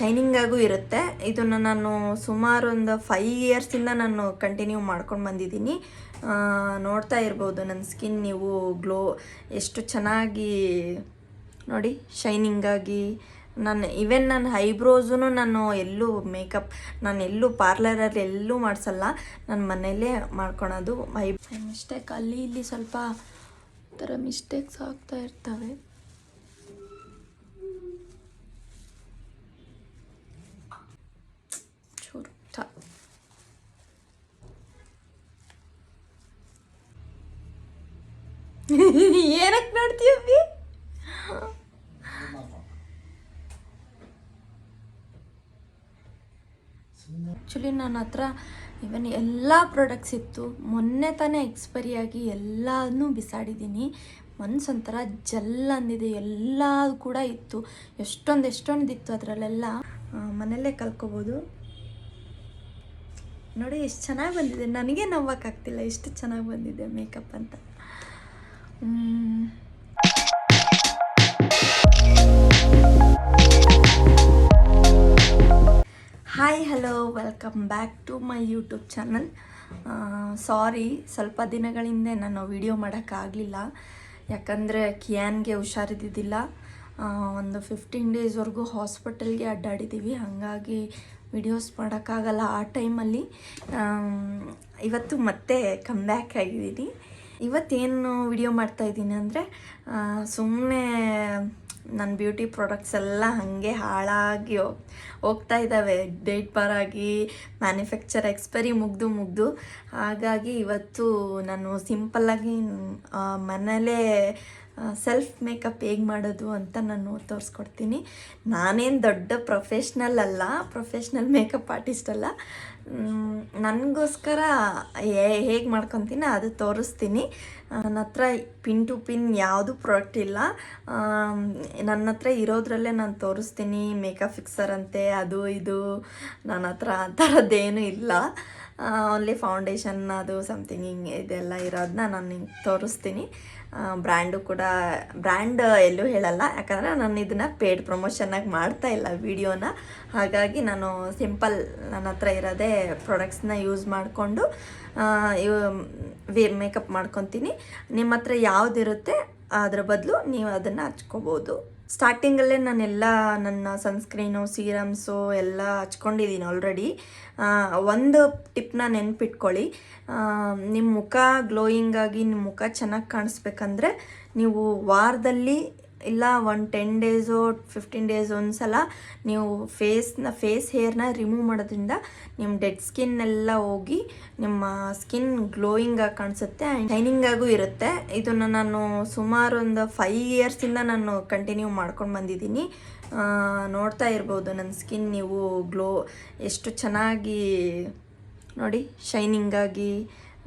ಶೈನಿಂಗಾಗೂ ಇರುತ್ತೆ. ಇದನ್ನು ನಾನು ಸುಮಾರು ಒಂದು 5 ಇಯರ್ಸಿಂದ ನಾನು ಕಂಟಿನ್ಯೂ ಮಾಡ್ಕೊಂಡು ಬಂದಿದ್ದೀನಿ. ನೋಡ್ತಾ ಇರ್ಬೋದು ನನ್ನ ಸ್ಕಿನ್ ನೀವು ಗ್ಲೋ ಎಷ್ಟು ಚೆನ್ನಾಗಿ ನೋಡಿ ಶೈನಿಂಗಾಗಿ. ನನ್ನ ಐಬ್ರೋಸೂ ನಾನು ಎಲ್ಲೂ ಮೇಕಪ್ ನಾನು ಎಲ್ಲೂ ಪಾರ್ಲರಲ್ಲಿ ಎಲ್ಲೂ ಮಾಡಿಸಲ್ಲ, ನಾನು ಮನೆಯಲ್ಲೇ ಮಾಡ್ಕೊಳೋದು. ಮಿಸ್ಟೇಕ್ ಅಲ್ಲಿ ಇಲ್ಲಿ ಸ್ವಲ್ಪ ಥರ ಮಿಸ್ಟೇಕ್ಸ್ ಆಗ್ತಾ ಇರ್ತವೆ. ಚೂರು ಏನಕ್ಕೆ ನೋಡ್ತೀವಿ? ಆ್ಯಕ್ಚುಲಿ ನನ್ನ ಹತ್ರ ಇವನ್ ಎಲ್ಲ ಪ್ರಾಡಕ್ಟ್ಸ್ ಇತ್ತು. ಮೊನ್ನೆ ತಾನೇ ಎಕ್ಸ್ಪೈರಿ ಆಗಿ ಎಲ್ಲನೂ ಬಿಸಾಡಿದ್ದೀನಿ. ಮನಸ್ಸೊಂಥರ ಜಲ್ ಅಂದಿದೆ. ಎಲ್ಲ ಕೂಡ ಇತ್ತು, ಎಷ್ಟೊಂದಿತ್ತು ಅದರಲ್ಲೆಲ್ಲ. ಮನೆಯಲ್ಲೇ ಕಲ್ಕೋಬೋದು. ನೋಡಿ ಎಷ್ಟು ಚೆನ್ನಾಗಿ ಬಂದಿದೆ. ನನಗೆ ನವ್ವಕ್ಕಾಗ್ತಿಲ್ಲ ಎಷ್ಟು ಚೆನ್ನಾಗಿ ಬಂದಿದೆ ಮೇಕಪ್ ಅಂತ. Hi hello, welcome back to my YouTube channel. Sorry, ಸ್ವಲ್ಪ ದಿನಗಳಿಂದ ನಾನು ವಿಡಿಯೋ ಮಾಡೋಕ್ಕಾಗಲಿಲ್ಲ. ಯಾಕಂದರೆ ಕಿಯಾನ್ಗೆ ಹುಷಾರಿದ್ದಿದ್ದಿಲ್ಲ. ಒಂದು 15 ಡೇಸ್ವರೆಗೂ ಹಾಸ್ಪಿಟಲ್ಗೆ ಅಡ್ಡಾಡಿದ್ದೀವಿ. ಹಾಗಾಗಿ ವಿಡಿಯೋಸ್ ಮಾಡೋಕ್ಕಾಗಲ್ಲ ಆ ಟೈಮಲ್ಲಿ. ಇವತ್ತು ಮತ್ತೆ ಕಮ್ ಬ್ಯಾಕ್ ಆಗಿದ್ದೀನಿ. ಇವತ್ತೇನು ವಿಡಿಯೋ ಮಾಡ್ತಾಯಿದ್ದೀನಿ ಅಂದರೆ, ಸುಮ್ಮನೆ ನನ್ನ ಬ್ಯೂಟಿ ಪ್ರಾಡಕ್ಟ್ಸ್ ಎಲ್ಲ ಹಾಗೆ ಹಾಳಾಗಿ ಹೋಗ್ತಾ ಇದ್ದಾವೆ. ಡೇಟ್ ಬಾರಾಗಿ ಮ್ಯಾನುಫ್ಯಾಕ್ಚರ್ ಎಕ್ಸ್ಪೈರಿ ಮುಗ್ದು. ಹಾಗಾಗಿ ಇವತ್ತು ನಾನು ಸಿಂಪಲ್ಲಾಗಿ ಮನೇಲೇ ಸೆಲ್ಫ್ ಮೇಕಪ್ ಹೇಗೆ ಮಾಡೋದು ಅಂತ ನಾನು ತೋರಿಸ್ಕೊಡ್ತೀನಿ. ನಾನೇನು ದೊಡ್ಡ ಪ್ರೊಫೆಷ್ನಲ್ ಮೇಕಪ್ ಆರ್ಟಿಸ್ಟ್ ಅಲ್ಲ. ನನಗೋಸ್ಕರ ಹೇಗೆ ಮಾಡ್ಕೊತೀನಿ ಅದು ತೋರಿಸ್ತೀನಿ. ನನ್ನ ಹತ್ರ ಪಿನ್ ಟು ಪಿನ್ ಯಾವುದು ಪ್ರಾಡಕ್ಟ್ ಇಲ್ಲ. ನನ್ನ ಹತ್ರ ಇರೋದ್ರಲ್ಲೇ ನಾನು ತೋರಿಸ್ತೀನಿ. ಮೇಕಪ್ ಫಿಕ್ಸರ್ ಅಂತೆ ಅದು ಇದು ನನ್ನ ಹತ್ರ ಆ ಥರದ್ದೇನೂ ಇಲ್ಲ. ಓನ್ಲಿ ಫೌಂಡೇಶನ್ ಅದು ಸಮಥಿಂಗ್ ಹಿಂಗೆ ಇದೆಲ್ಲ ಇರೋದನ್ನ ನಾನು ನಿಂಗೆ ತೋರಿಸ್ತೀನಿ. ಬ್ರ್ಯಾಂಡ್ ಎಲ್ಲೂ ಹೇಳಲ್ಲ, ಯಾಕಂದರೆ ನಾನು ಇದನ್ನು ಪೇಯ್ಡ್ ಪ್ರಮೋಷನ್ನಾಗಿ ಮಾಡ್ತಾ ಇಲ್ಲ ವಿಡಿಯೋನ. ಹಾಗಾಗಿ ನಾನು ಸಿಂಪಲ್ ನನ್ನ ಹತ್ರ ಇರೋದೇ ಪ್ರಾಡಕ್ಟ್ಸ್ನ ಯೂಸ್ ಮಾಡಿಕೊಂಡು ಮೇಕಪ್ ಮಾಡ್ಕೊತೀನಿ. ನಿಮ್ಮ ಹತ್ರ ಯಾವುದಿರುತ್ತೆ ಅದರ ಬದಲು ನೀವು ಅದನ್ನು ಹಚ್ಕೋಬೋದು. ಸ್ಟಾರ್ಟಿಂಗಲ್ಲೇ ನಾನೆಲ್ಲ ನನ್ನ ಸನ್ಸ್ಕ್ರೀನು ಸೀರಮ್ಸು ಎಲ್ಲ ಹಚ್ಕೊಂಡಿದ್ದೀನಿ ಆಲ್ರೆಡಿ. ಒಂದು ಟಿಪ್ನ ನೆನ್ಪಿಟ್ಕೊಳ್ಳಿ, ನಿಮ್ಮ ಮುಖ ಗ್ಲೋಯಿಂಗಾಗಿ ನಿಮ್ಮ ಮುಖ ಚೆನ್ನಾಗಿ ಕಾಣಿಸ್ಬೇಕಂದ್ರೆ ನೀವು ವಾರದಲ್ಲಿ ಇಲ್ಲ 10 ಡೇಸು 15 ಡೇಸ್ ಒಂದ್ಸಲ ನೀವು ಫೇಸ್ ಹೇರ್ನ ರಿಮೂವ್ ಮಾಡೋದ್ರಿಂದ ನಿಮ್ಮ ಡೆಡ್ ಸ್ಕಿನ್ ಎಲ್ಲ ಹೋಗಿ ನಿಮ್ಮ ಸ್ಕಿನ್ ಗ್ಲೋಯಿಂಗಾಗಿ ಕಾಣಿಸುತ್ತೆ, ಶೈನಿಂಗಾಗೂ ಇರುತ್ತೆ. ಇದನ್ನು ನಾನು ಸುಮಾರು ಒಂದು 5 ಇಯರ್ಸಿಂದ ನಾನು ಕಂಟಿನ್ಯೂ ಮಾಡ್ಕೊಂಡು ಬಂದಿದ್ದೀನಿ. ನೋಡ್ತಾ ಇರ್ಬೋದು ನನ್ನ ಸ್ಕಿನ್ ನೀವು ಗ್ಲೋ ಎಷ್ಟು ಚೆನ್ನಾಗಿ ನೋಡಿ ಶೈನಿಂಗಾಗಿ.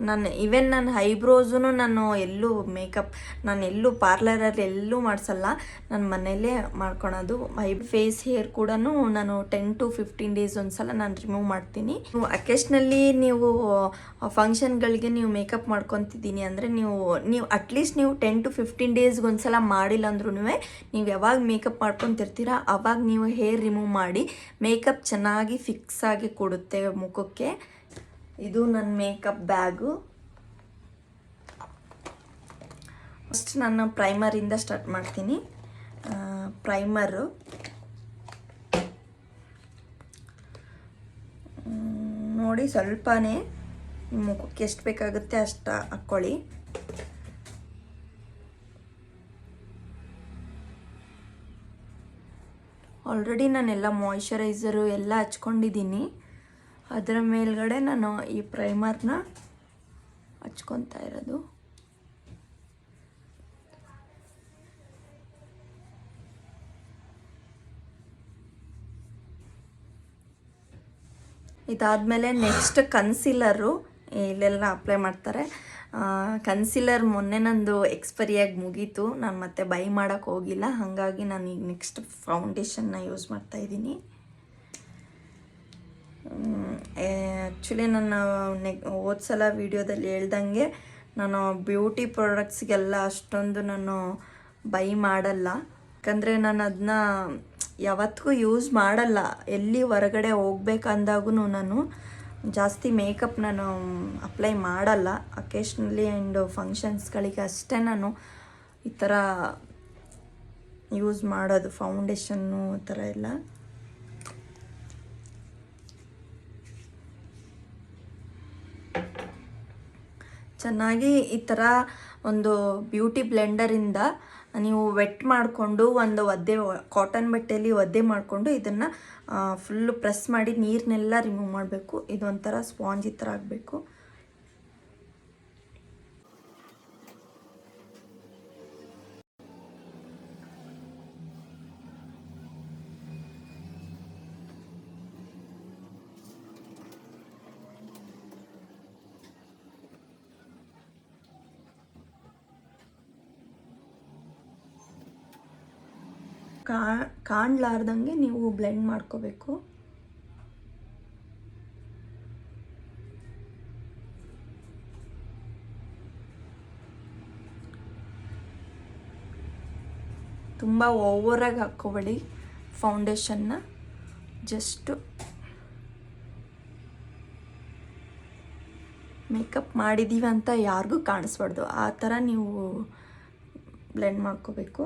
ನನ್ನ ಐಬ್ರೋಸೂ ನಾನು ಎಲ್ಲೂ ನಾನು ಎಲ್ಲೂ ಪಾರ್ಲರಲ್ಲಿ ಎಲ್ಲೂ ಮಾಡಿಸಲ್ಲ, ನಾನು ಮನೆಯಲ್ಲೇ ಮಾಡ್ಕೊಳೋದು. ಫೇಸ್ ಹೇರ್ ಕೂಡ ನಾನು 10 to 15 ಡೇಸ್ ಒಂದ್ಸಲ ನಾನು ರಿಮೂವ್ ಮಾಡ್ತೀನಿ. ಅಕೇಶ್ನಲ್ಲಿ ನೀವು ಫಂಕ್ಷನ್ಗಳಿಗೆ ನೀವು ಮೇಕಪ್ ಮಾಡ್ಕೊತಿದ್ದೀನಿ ಅಂದರೆ ನೀವು ಅಟ್ಲೀಸ್ಟ್ ನೀವು 10 to 15 ಡೇಸ್ಗೆ ಒಂದ್ಸಲ ಮಾಡಿಲ್ಲ ಅಂದ್ರೂ ನೀವು ಯಾವಾಗ ಮೇಕಪ್ ಮಾಡ್ಕೊತಿರ್ತೀರ ಅವಾಗ ನೀವು ಹೇರ್ ರಿಮೂವ್ ಮಾಡಿ. ಮೇಕಪ್ ಚೆನ್ನಾಗಿ ಫಿಕ್ಸ್ ಆಗಿ ಕೊಡುತ್ತೆ ಮುಖಕ್ಕೆ. ಇದು ನನ್ನ ಮೇಕಪ್ ಬ್ಯಾಗು. ಫಸ್ಟ್ ನಾನು ಪ್ರೈಮರಿಂದ ಸ್ಟಾರ್ಟ್ ಮಾಡ್ತೀನಿ. ಪ್ರೈಮರು ನೋಡಿ ಸ್ವಲ್ಪನೇ ನಿಮ್ಮ ಮುಖಕ್ಕೆ ಎಷ್ಟು ಬೇಕಾಗುತ್ತೆ ಅಷ್ಟು ಹಾಕ್ಕೊಳ್ಳಿ. ಆಲ್ರೆಡಿ ನಾನೆಲ್ಲ ಮಾಯಿಶ್ಚರೈಸರು ಎಲ್ಲ ಹಚ್ಕೊಂಡಿದ್ದೀನಿ. ಅದರ ಮೇಲ್ಗಡೆ ನಾನು ಈ ಪ್ರೈಮರ್ನ ಹಚ್ಕೊತಾ ಇರೋದು. ಇದಾದಮೇಲೆ ನೆಕ್ಸ್ಟ್ ಕನ್ಸೀಲರು ಇಲ್ಲೆಲ್ಲ ಅಪ್ಲೈ ಮಾಡ್ತಾರೆ. ಕನ್ಸೀಲರ್ ಮೊನ್ನೆ ನಂದು ಎಕ್ಸ್ಪೈರಿಯಾಗಿ ಮುಗೀತು, ನಾನು ಮತ್ತೆ ಬೈ ಮಾಡೋಕ್ಕೆ ಹೋಗಿಲ್ಲ. ಹಾಗಾಗಿ ನಾನು ಈಗ ನೆಕ್ಸ್ಟ್ ಫೌಂಡೇಶನ್ನ ಯೂಸ್ ಮಾಡ್ತಾಯಿದ್ದೀನಿ. ಆ್ಯಕ್ಚುಲಿ ನಾನು ಹೋದ್ಸಲ ವಿಡಿಯೋದಲ್ಲಿ ಹೇಳ್ದಂಗೆ ನಾನು ಬ್ಯೂಟಿ ಪ್ರಾಡಕ್ಟ್ಸ್ಗೆಲ್ಲ ಅಷ್ಟೊಂದು ನಾನು ಬೈ ಮಾಡಲ್ಲ. ಯಾಕಂದರೆ ನಾನು ಅದನ್ನ ಯಾವತ್ತಿಗೂ ಯೂಸ್ ಮಾಡಲ್ಲ. ಎಲ್ಲಿ ಹೊರಗಡೆ ಹೋಗ್ಬೇಕಂದಾಗೂ ನಾನು ಜಾಸ್ತಿ ಮೇಕಪ್ ನಾನು ಅಪ್ಲೈ ಮಾಡಲ್ಲ. ಅಕೇಶ್ನಲಿ ಆ್ಯಂಡ್ ಫಂಕ್ಷನ್ಸ್ಗಳಿಗೆ ಅಷ್ಟೇ ನಾನು ಈ ಥರ ಯೂಸ್ ಮಾಡೋದು, ಫೌಂಡೇಶನ್ನು ಆ ಥರ ಎಲ್ಲ. ಚೆನ್ನಾಗಿ ಈ ಥರ ಒಂದು ಬ್ಯೂಟಿ ಬ್ಲೆಂಡರಿಂದ ನೀವು ವೆಟ್ ಮಾಡಿಕೊಂಡು ಒಂದು ಒದ್ದೆ ಕಾಟನ್ ಬಟ್ಟೆಯಲ್ಲಿ ಒದ್ದೆ ಮಾಡಿಕೊಂಡು ಇದನ್ನು ಫುಲ್ಲು ಪ್ರೆಸ್ ಮಾಡಿ ನೀರನ್ನೆಲ್ಲ ರಿಮೂವ್ ಮಾಡಬೇಕು. ಇದೊಂಥರ ಸ್ಪಾಂಜ್ ಈ ಥರ ಆಗಬೇಕು. ಕಾಣಲಾರ್ದಂಗೆ ನೀವು ಬ್ಲೆಂಡ್ ಮಾಡ್ಕೋಬೇಕು. ತುಂಬ ಓವರಾಗಿ ಹಾಕ್ಕೋಬೇಡಿ ಫೌಂಡೇಶನ್ನ. ಜಸ್ಟು ಮೇಕಪ್ ಮಾಡಿದ್ದೀವಿ ಅಂತ ಯಾರಿಗೂ ಕಾಣಿಸ್ಬಾರ್ದು, ಆ ಥರ ನೀವು ಬ್ಲೆಂಡ್ ಮಾಡ್ಕೋಬೇಕು.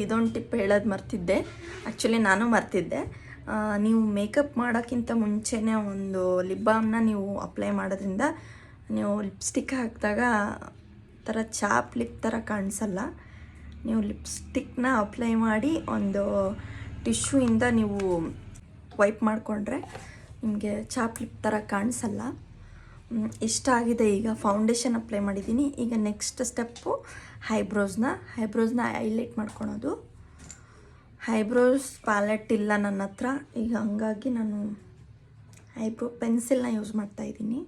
ಇದೊಂದು ಟಿಪ್ ಹೇಳೋದು ಮರ್ತಿದ್ದೆ, ಆ್ಯಕ್ಚುಲಿ ನಾನು ಮರ್ತಿದ್ದೆ. ನೀವು ಮೇಕಪ್ ಮಾಡೋಕ್ಕಿಂತ ಮುಂಚೆನೇ ಒಂದು ಲಿಪ್ ಬಾಮ್ನ ನೀವು ಅಪ್ಲೈ ಮಾಡೋದ್ರಿಂದ ನೀವು ಲಿಪ್ಸ್ಟಿಕ್ ಹಾಕಿದಾಗ ಥರ ಚಾಪ್ ಲಿಪ್ ಥರ ಕಾಣಿಸಲ್ಲ. ನೀವು ಲಿಪ್ಸ್ಟಿಕ್ನ ಅಪ್ಲೈ ಮಾಡಿ ಒಂದು ಟಿಶ್ಯೂಯಿಂದ ನೀವು ವೈಪ್ ಮಾಡಿಕೊಂಡ್ರೆ ನಿಮಗೆ ಚಾಪ್ ಲಿಪ್ ಥರ ಕಾಣಿಸಲ್ಲ. ಇಷ್ಟ ಆಗಿದೆ. ಈಗ ಫೌಂಡೇಶನ್ ಅಪ್ಲೈ ಮಾಡಿದ್ದೀನಿ. ಈಗ ನೆಕ್ಸ್ಟ್ ಸ್ಟೆಪ್ಪು ಐಬ್ರೋಸ್ನ ಹೈಲೈಟ್ ಮಾಡ್ಕೊಳೋದು. ಐಬ್ರೋಸ್ ಪ್ಯಾಲೆಟ್ ಇಲ್ಲ ನನ್ನ ಹತ್ರ, ಈಗ ಹಂಗಾಗಿ ನಾನು ಐಬ್ರೋ ಪೆನ್ಸಿಲ್ನ ಯೂಸ್ ಮಾಡ್ತಾಯಿದ್ದೀನಿ.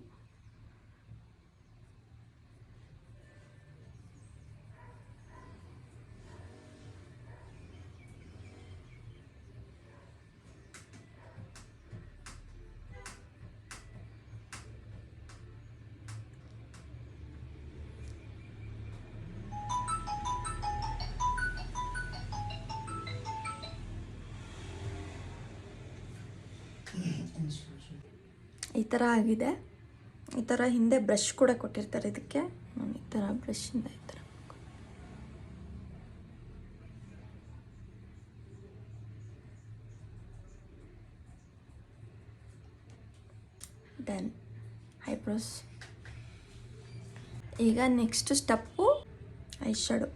ಈ ಥರ ಆಗಿದೆ. ಈ ಥರ ಹಿಂದೆ ಬ್ರಷ್ ಕೂಡ ಕೊಟ್ಟಿರ್ತಾರೆ ಇದಕ್ಕೆ. ನಾನು ಈ ಥರ ಬ್ರಷಿಂದ ಈ ಥರ ಡನ್ ಐಬ್ರೋಸ್. ಈಗ ನೆಕ್ಸ್ಟ್ ಸ್ಟೆಪ್ಪು ಐ ಶ್ಯಾಡೋ.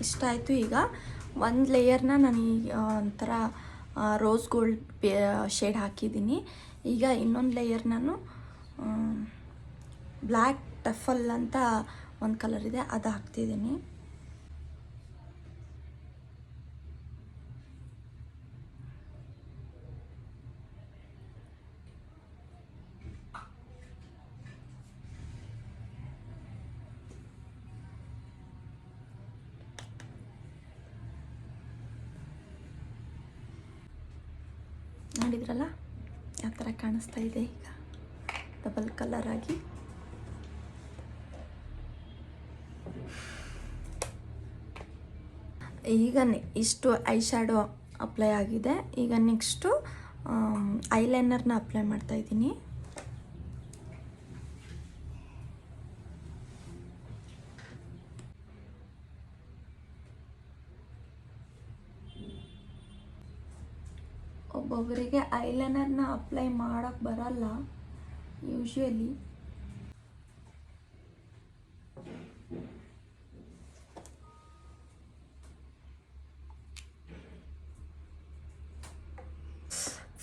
ಇಷ್ಟ ಆಯಿತು. ಈಗ ಒಂದು ಲೇಯರ್ನ ನಾನು ಒಂಥರ ರೋಸ್ ಗೋಲ್ಡ್ ಶೇಡ್ ಹಾಕಿದ್ದೀನಿ. ಈಗ ಇನ್ನೊಂದು ಲೇಯರ್ ನಾನು ಬ್ಲ್ಯಾಕ್ ಟಫಲ್ ಅಂತ ಒಂದು ಕಲರ್ ಇದೆ, ಅದು ಹಾಕ್ತಿದ್ದೀನಿ. ನೋಡಿದ್ರಲ್ಲ ಯಾವ ಥರ ಕಾಣಿಸ್ತಾ ಇದೆ ಈಗ ಡಬಲ್ ಕಲರ್ ಆಗಿ. ಈಗ ಇಷ್ಟು ಐ ಶ್ಯಾಡೋ ಅಪ್ಲೈ ಆಗಿದೆ. ಈಗ ನೆಕ್ಸ್ಟು ಐಲೈನರ್ನ ಅಪ್ಲೈ ಮಾಡ್ತಾಯಿದ್ದೀನಿ. ಒಬ್ಬೊಬ್ಬರಿಗೆ ಐಲೈನರ್ನ ಅಪ್ಲೈ ಮಾಡೋಕ್ಕೆ ಬರಲ್ಲ ಯೂಶ್ವಲಿ.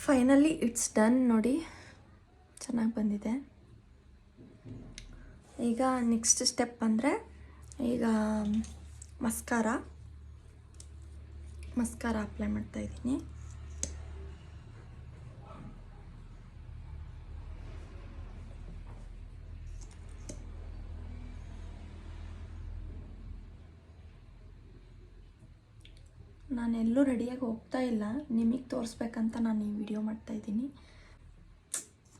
Finally it's done. ನೋಡಿ ಚೆನ್ನಾಗಿ ಬಂದಿದೆ. ಈಗ ನೆಕ್ಸ್ಟ್ ಸ್ಟೆಪ್ ಅಂದರೆ ಈಗ ಮಸ್ಕಾರ. ಮಸ್ಕಾರ ಅಪ್ಲೈ ಮಾಡ್ತಾಯಿದ್ದೀನಿ. ನಾನೆಲ್ಲೂ ರೆಡಿಯಾಗಿ ಹೋಗ್ತಾ ಇಲ್ಲ, ನಿಮಗೆ ತೋರಿಸ್ಬೇಕಂತ ನಾನು ಈ ವಿಡಿಯೋ ಮಾಡ್ತಾಯಿದ್ದೀನಿ.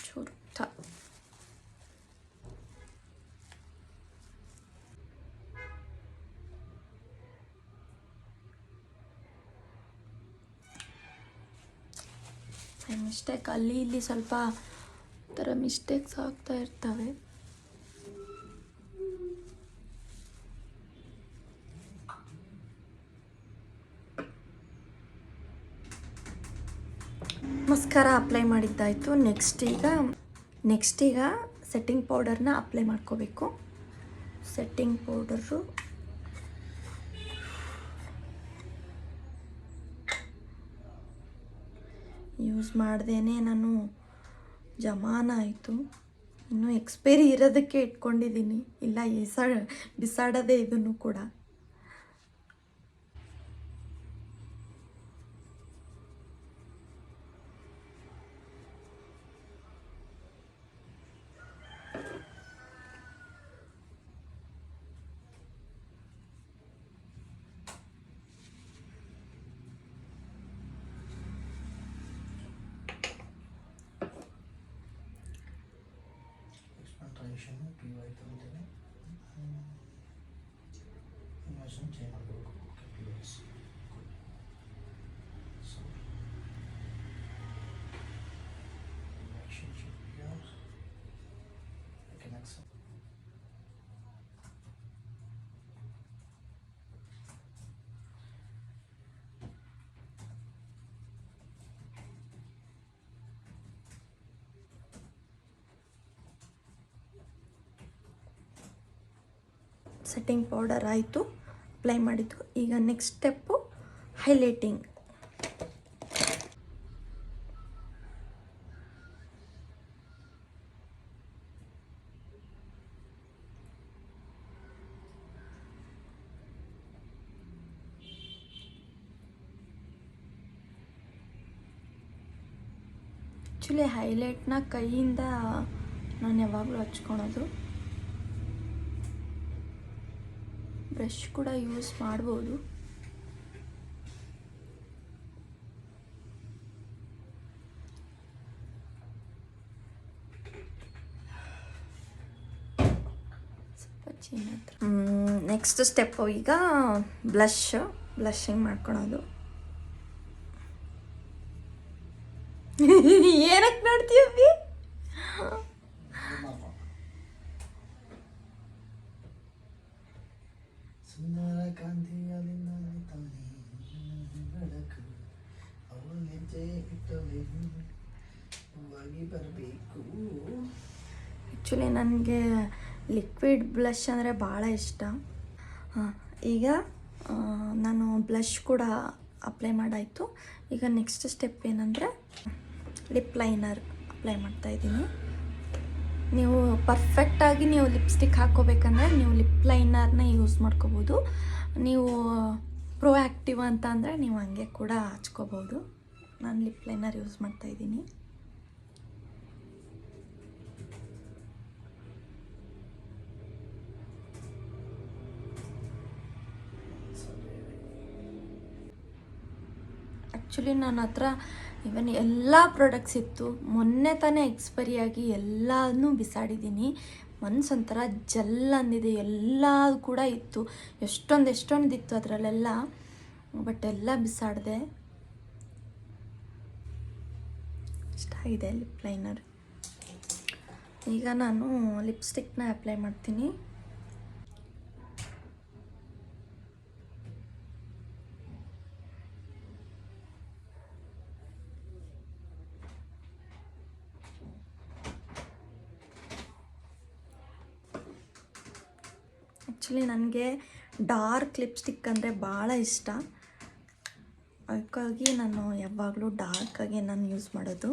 ಚೂರು ಮಿಸ್ಟೇಕ್ ಅಲ್ಲಿ ಇಲ್ಲಿ ಸ್ವಲ್ಪ ಥರ ಮಿಸ್ಟೇಕ್ಸ್ ಆಗ್ತಾ ಇರ್ತವೆ. ಮಸ್ಕಾರ ಅಪ್ಲೈ ಮಾಡಿದ್ದಾಯಿತು. ನೆಕ್ಸ್ಟ್ ಈಗ ಸೆಟ್ಟಿಂಗ್ ಪೌಡರ್ನ ಅಪ್ಲೈ ಮಾಡ್ಕೋಬೇಕು. ಸೆಟ್ಟಿಂಗ್ ಪೌಡರು ಯೂಸ್ ಮಾಡ್ದೇನೆ ನಾನು ಜಮಾನ ಆಯಿತು. ಇನ್ನೂ ಎಕ್ಸ್ಪೈರಿ ಇರೋದಕ್ಕೆ ಇಟ್ಕೊಂಡಿದ್ದೀನಿ, ಇಲ್ಲ ಬಿಸಾಡೋದೇ ಇದನ್ನು ಕೂಡ. ಸೆಟ್ಟಿಂಗ್ ಪೌಡರ್ ಆಯಿತು, ಅಪ್ಲೈ ಮಾಡಿದ್ದು. ಈಗ ನೆಕ್ಸ್ಟ್ ಸ್ಟೆಪ್ಪು ಹೈಲೈಟಿಂಗ್. ಆ್ಯಕ್ಚುಲಿ ಹೈಲೈಟ್ನ ಕೈಯಿಂದ ನಾನು ಯಾವಾಗಲೂ ಹಚ್ಕೊಳೋದು. ಬ್ರಷ್ ಕೂಡ ಯೂಸ್ ಮಾಡ್ಬೋದು. ನೆಕ್ಸ್ಟ್ ಸ್ಟೆಪ್ಪು ಈಗ ಬ್ಲಷಿಂಗ್ ಮಾಡ್ಕೊಳೋದು. ಏನಕ್ಕೆ ನೋಡ್ತೀವಿ? ಸುಂದರ ಕಾಂತಿಯಲ್ಲಿನ ಬೆಳಕು ಅವಳು ಹೆಜ್ಜೆ ಇಟ್ಟವಾಗಿ ಬರಬೇಕು. ಆ್ಯಕ್ಚುಲಿ ನನಗೆ ಲಿಕ್ವಿಡ್ ಬ್ಲಷ್ ಅಂದರೆ ಭಾಳ ಇಷ್ಟ. ಈಗ ನಾನು ಬ್ಲಷ್ ಕೂಡ ಅಪ್ಲೈ ಮಾಡಾಯಿತು. ಈಗ ನೆಕ್ಸ್ಟ್ ಸ್ಟೆಪ್ ಏನಂದರೆ ಲಿಪ್ ಲೈನರ್ ಅಪ್ಲೈ ಮಾಡ್ತಾಯಿದ್ದೀನಿ. ನೀವು ಪರ್ಫೆಕ್ಟಾಗಿ ನೀವು ಲಿಪ್ಸ್ಟಿಕ್ ಹಾಕ್ಕೋಬೇಕಂದ್ರೆ ನೀವು ಲಿಪ್ ಲೈನರ್ನ ಯೂಸ್ ಮಾಡ್ಕೋಬೋದು. ನೀವು ಪ್ರೋ ಆ್ಯಕ್ಟಿವ್ ಅಂತ ಅಂದರೆ ನೀವು ಹಂಗೆ ಕೂಡ ಹಚ್ಕೋಬೋದು. ನಾನು ಲಿಪ್ ಲೈನರ್ ಯೂಸ್ ಮಾಡ್ತಾಯಿದ್ದೀನಿ. ಆ್ಯಕ್ಚುಲಿ ನನ್ನ ಹತ್ರ ಇವನ್ ಎಲ್ಲ ಪ್ರಾಡಕ್ಟ್ಸ್ ಇತ್ತು. ಮೊನ್ನೆ ತಾನೇ ಎಕ್ಸ್ಪೈರಿ ಆಗಿ ಎಲ್ಲನೂ ಬಿಸಾಡಿದ್ದೀನಿ. ಮನಸ್ಸೊಂಥರ ಜಲ್ ಅಂದಿದೆ. ಎಲ್ಲ ಕೂಡ ಇತ್ತು, ಎಷ್ಟೊಂದಿತ್ತು ಅದರಲ್ಲೆಲ್ಲ, ಬಟ್ ಎಲ್ಲ ಬಿಸಾಡಿದೆ. ಇಷ್ಟ ಆಗಿದೆ ಲಿಪ್ ಲೈನರ್. ಈಗ ನಾನು ಲಿಪ್ಸ್ಟಿಕ್ನ ಅಪ್ಲೈ ಮಾಡ್ತೀನಿ. ಆ್ಯಕ್ಚುಲಿ ನನಗೆ ಡಾರ್ಕ್ ಲಿಪ್ಸ್ಟಿಕ್ ಅಂದರೆ ಭಾಳ ಇಷ್ಟ. ಅದಕ್ಕಾಗಿ ನಾನು ಯಾವಾಗಲೂ ಡಾರ್ಕಾಗಿ ನಾನು ಯೂಸ್ ಮಾಡೋದು.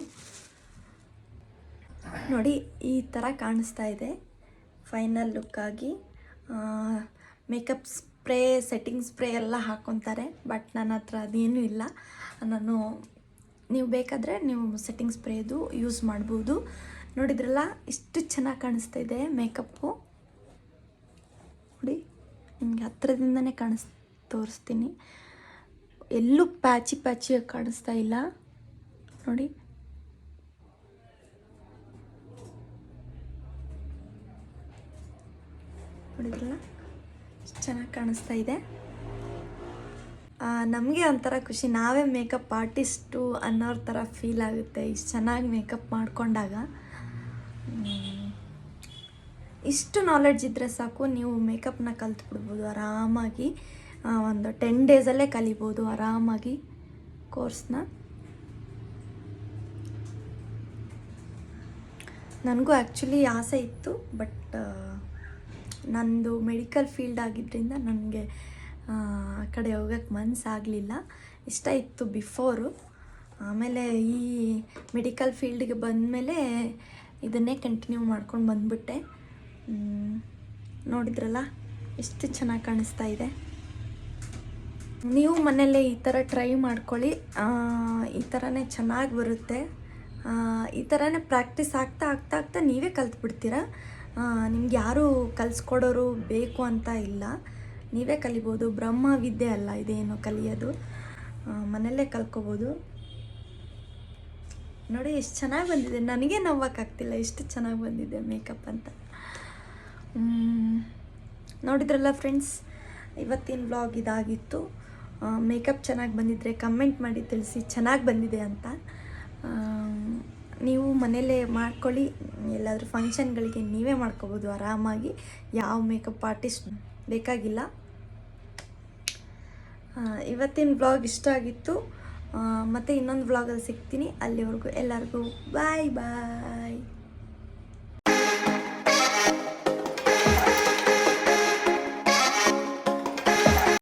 ನೋಡಿ ಈ ಥರ ಕಾಣಿಸ್ತಾ ಇದೆ ಫೈನಲ್ ಲುಕ್ಕಾಗಿ. ಮೇಕಪ್ ಸ್ಪ್ರೇ ಸೆಟ್ಟಿಂಗ್ ಸ್ಪ್ರೇ ಎಲ್ಲ ಹಾಕ್ಕೊತಾರೆ. ಬಟ್ ನನ್ನ ಹತ್ರ ಅದೇನೂ ಇಲ್ಲ. ನಾನು ನೀವು ಬೇಕಾದರೆ ನೀವು ಸೆಟ್ಟಿಂಗ್ ಸ್ಪ್ರೇದು ಯೂಸ್ ಮಾಡ್ಬೋದು. ನೋಡಿದ್ರಲ್ಲ ಎಷ್ಟು ಚೆನ್ನಾಗಿ ಕಾಣಿಸ್ತಾ ಇದೆ ಮೇಕಪ್ಪು. ನೋಡಿ ನಿಮಗೆ ಹತ್ರದಿಂದನೇ ತೋರಿಸ್ತೀನಿ. ಎಲ್ಲೂ ಪ್ಯಾಚಿಯಾಗಿ ಕಾಣಿಸ್ತಾ ಇಲ್ಲ ನೋಡಿ. ನೋಡಿದ್ರಲ್ಲ ಎಷ್ಟು ಚೆನ್ನಾಗಿ ಕಾಣಿಸ್ತಾ ಇದೆ. ನಮಗೆ ಒಂಥರ ಖುಷಿ, ನಾವೇ ಮೇಕಪ್ ಆರ್ಟಿಸ್ಟು ಅನ್ನೋರ ಥರ ಫೀಲ್ ಆಗುತ್ತೆ ಇಷ್ಟು ಚೆನ್ನಾಗಿ ಮೇಕಪ್ ಮಾಡಿಕೊಂಡಾಗ. ಇಷ್ಟು ನಾಲೆಡ್ಜ್ ಇದ್ದರೆ ಸಾಕು, ನೀವು ಮೇಕಪ್ನ ಕಲ್ತ್ಬಿಡ್ಬೋದು ಆರಾಮಾಗಿ. ಒಂದು 10 ಡೇಸಲ್ಲೇ ಕಲಿಬೋದು ಆರಾಮಾಗಿ ಕೋರ್ಸ್ನ. ನನಗೂ ಆ್ಯಕ್ಚುಲಿ ಆಸೆ ಇತ್ತು, ಬಟ್ ನಂದು ಮೆಡಿಕಲ್ ಫೀಲ್ಡ್ ಆಗಿದ್ದರಿಂದ ನನಗೆ ಆ ಕಡೆ ಹೋಗೋಕ್ಕೆ ಮನಸ್ಸಾಗಲಿಲ್ಲ. ಇಷ್ಟ ಇತ್ತು ಬಿಫೋರು. ಆಮೇಲೆ ಈ ಮೆಡಿಕಲ್ ಫೀಲ್ಡ್ಗೆ ಬಂದಮೇಲೆ ಇದನ್ನೇ ಕಂಟಿನ್ಯೂ ಮಾಡ್ಕೊಂಡು ಬಂದುಬಿಟ್ಟೆ. ನೋಡಿದ್ರಲ್ಲ ಎಷ್ಟು ಚೆನ್ನಾಗಿ ಕಾಣಿಸ್ತಾ ಇದೆ. ನೀವು ಮನೆಯಲ್ಲೇ ಈ ಥರ ಟ್ರೈ ಮಾಡ್ಕೊಳ್ಳಿ. ಈ ಥರನೇ ಚೆನ್ನಾಗಿ ಬರುತ್ತೆ. ಈ ಥರನೇ ಪ್ರಾಕ್ಟೀಸ್ ಆಗ್ತಾ ನೀವೇ ಕಲ್ತ್ಬಿಡ್ತೀರ. ನಿಮ್ಗೆ ಯಾರೂ ಕಲಿಸ್ಕೊಡೋರು ಬೇಕು ಅಂತ ಇಲ್ಲ, ನೀವೇ ಕಲಿಬೋದು. ಬ್ರಹ್ಮ ವಿದ್ಯೆ ಅಲ್ಲ ಇದೇನು ಕಲಿಯೋದು, ಮನೆಯಲ್ಲೇ ಕಲ್ತ್ಕೋಬೋದು. ನೋಡಿ ಎಷ್ಟು ಚೆನ್ನಾಗಿ ಬಂದಿದೆ, ನನಗೆ ನಂಬೋಕ್ಕಾಗ್ತಿಲ್ಲ ಎಷ್ಟು ಚೆನ್ನಾಗಿ ಬಂದಿದೆ ಮೇಕಪ್ ಅಂತ. ನೋಡಿದ್ರಲ್ಲ ಫ್ರೆಂಡ್ಸ್, ಇವತ್ತಿನ ವ್ಲಾಗ್ ಇದಾಗಿತ್ತು. ಮೇಕಪ್ ಚೆನ್ನಾಗಿ ಬಂದಿದ್ದರೆ ಕಮೆಂಟ್ ಮಾಡಿ ತಿಳಿಸಿ ಚೆನ್ನಾಗಿ ಬಂದಿದೆ ಅಂತ. ನೀವು ಮನೆಯಲ್ಲೇ ಮಾಡ್ಕೊಳ್ಳಿ, ಎಲ್ಲಾದರೂ ಫಂಕ್ಷನ್ಗಳಿಗೆ ನೀವೇ ಮಾಡ್ಕೋಬೋದು ಆರಾಮಾಗಿ. ಯಾವ ಮೇಕಪ್ ಆರ್ಟಿಸ್ಟ್ ಬೇಕಾಗಿಲ್ಲ. ಇವತ್ತಿನ ವ್ಲಾಗ್ ಇಷ್ಟ ಆಗಿತ್ತು. ಮತ್ತು ಇನ್ನೊಂದು ವ್ಲಾಗಲ್ಲಿ ಸಿಗ್ತೀನಿ. ಅಲ್ಲಿವರೆಗೂ ಎಲ್ಲರಿಗೂ ಬಾಯ್.